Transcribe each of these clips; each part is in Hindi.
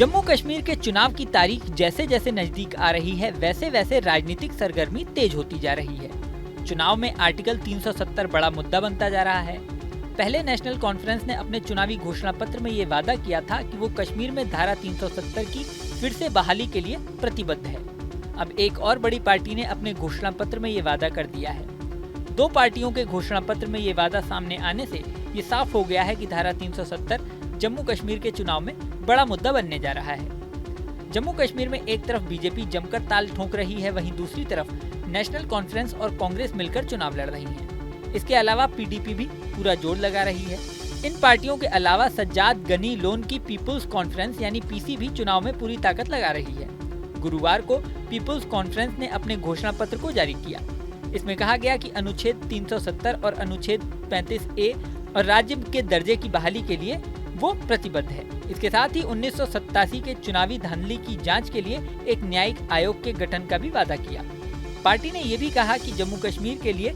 जम्मू कश्मीर के चुनाव की तारीख जैसे जैसे नजदीक आ रही है वैसे वैसे राजनीतिक सरगर्मी तेज होती जा रही है। चुनाव में आर्टिकल 370 बड़ा मुद्दा बनता जा रहा है। पहले नेशनल कॉन्फ्रेंस ने अपने चुनावी घोषणा पत्र में ये वादा किया था कि वो कश्मीर में धारा 370 की फिर से बहाली के लिए प्रतिबद्ध है। अब एक और बड़ी पार्टी ने अपने घोषणा पत्र में ये वादा कर दिया है। दो पार्टियों के घोषणा पत्र में ये वादा सामने आने से ये साफ हो गया है कि धारा 370 जम्मू कश्मीर के चुनाव में बड़ा मुद्दा बनने जा रहा है। जम्मू कश्मीर में एक तरफ बीजेपी जमकर ताल ठोक रही है, वहीं दूसरी तरफ नेशनल कॉन्फ्रेंस और कांग्रेस मिलकर चुनाव लड़ रही हैं। इसके अलावा पीडीपी भी पूरा जोर लगा रही है। इन पार्टियों के अलावा सज्जाद गनी लोन की पीपुल्स कॉन्फ्रेंस यानी पीसी भी चुनाव में पूरी ताकत लगा रही है। गुरुवार को पीपुल्स कॉन्फ्रेंस ने अपने घोषणा पत्र को जारी किया। इसमें कहा गया कि अनुच्छेद 370 और अनुच्छेद 35A और राज्य के दर्जे की बहाली के लिए वो प्रतिबद्ध है। इसके साथ ही 1987 के चुनावी धांधली की जांच के लिए एक न्यायिक आयोग के गठन का भी वादा किया। पार्टी ने ये भी कहा कि जम्मू कश्मीर के लिए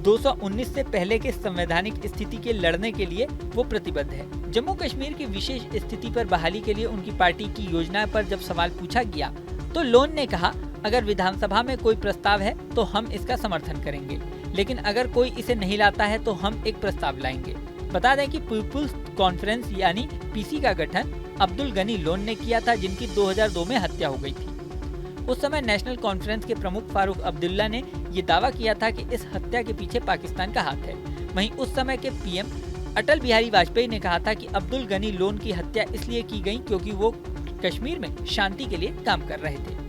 219 से पहले के संवैधानिक स्थिति के लड़ने के लिए वो प्रतिबद्ध है। जम्मू कश्मीर की विशेष स्थिति पर बहाली के लिए उनकी पार्टी की योजना पर जब सवाल पूछा गया तो लोन ने कहा, अगर विधानसभा में कोई प्रस्ताव है तो हम इसका समर्थन करेंगे, लेकिन अगर कोई इसे नहीं लाता है तो हम एक प्रस्ताव लाएंगे। बता दें कि पीपुल्स कॉन्फ्रेंस यानी पीसी का गठन अब्दुल गनी लोन ने किया था, जिनकी 2002 में हत्या हो गई थी। उस समय नेशनल कॉन्फ्रेंस के प्रमुख फारूक अब्दुल्ला ने ये दावा किया था कि इस हत्या के पीछे पाकिस्तान का हाथ है। वहीं उस समय के पीएम अटल बिहारी वाजपेयी ने कहा था कि अब्दुल गनी लोन की हत्या इसलिए की गई क्योंकि वो कश्मीर में शांति के लिए काम कर रहे थे।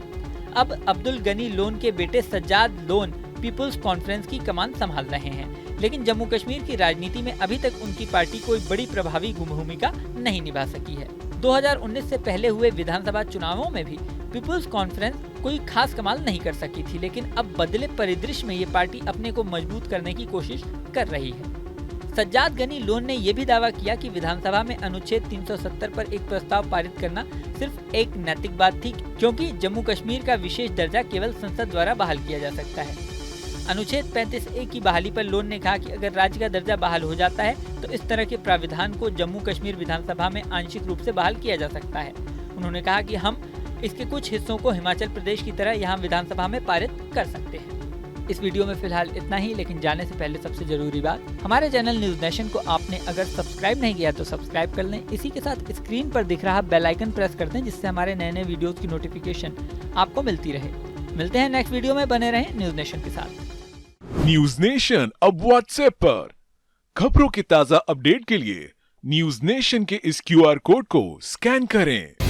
अब अब्दुल गनी लोन के बेटे सज्जाद लोन पीपुल्स कॉन्फ्रेंस की कमान संभाल रहे हैं, लेकिन जम्मू कश्मीर की राजनीति में अभी तक उनकी पार्टी कोई बड़ी प्रभावी भूमिका नहीं निभा सकी है। 2019 से पहले हुए विधानसभा चुनावों में भी पीपुल्स कॉन्फ्रेंस कोई खास कमाल नहीं कर सकी थी, लेकिन अब बदले परिदृश्य में ये पार्टी अपने को मजबूत करने की कोशिश कर रही है। सज्जाद गनी लोन ने यह भी दावा किया कि विधानसभा में अनुच्छेद 370 पर एक प्रस्ताव पारित करना सिर्फ एक नैतिक बात थी, क्योंकि जम्मू कश्मीर का विशेष दर्जा केवल संसद द्वारा बहाल किया जा सकता है। अनुच्छेद 35A की बहाली पर लोन ने कहा कि अगर राज्य का दर्जा बहाल हो जाता है तो इस तरह के प्राविधान को जम्मू कश्मीर विधानसभा में आंशिक रूप से बहाल किया जा सकता है। उन्होंने कहा कि हम इसके कुछ हिस्सों को हिमाचल प्रदेश की तरह यहाँ विधानसभा में पारित कर सकते हैं। इस वीडियो में फिलहाल इतना ही, लेकिन जाने से पहले सबसे जरूरी बात, हमारे चैनल न्यूज नेशन को आपने अगर सब्सक्राइब नहीं किया तो सब्सक्राइब कर लें। इसी के साथ स्क्रीन पर दिख रहा बेल आइकन प्रेस कर दें, जिससे हमारे नए नए वीडियोस की नोटिफिकेशन आपको मिलती रहे। मिलते हैं नेक्स्ट वीडियो में, बने रहें न्यूज नेशन के साथ। न्यूज नेशन अब व्हाट्सएप पर खबरों के ताजा अपडेट के लिए न्यूज नेशन के इस QR कोड को स्कैन करें।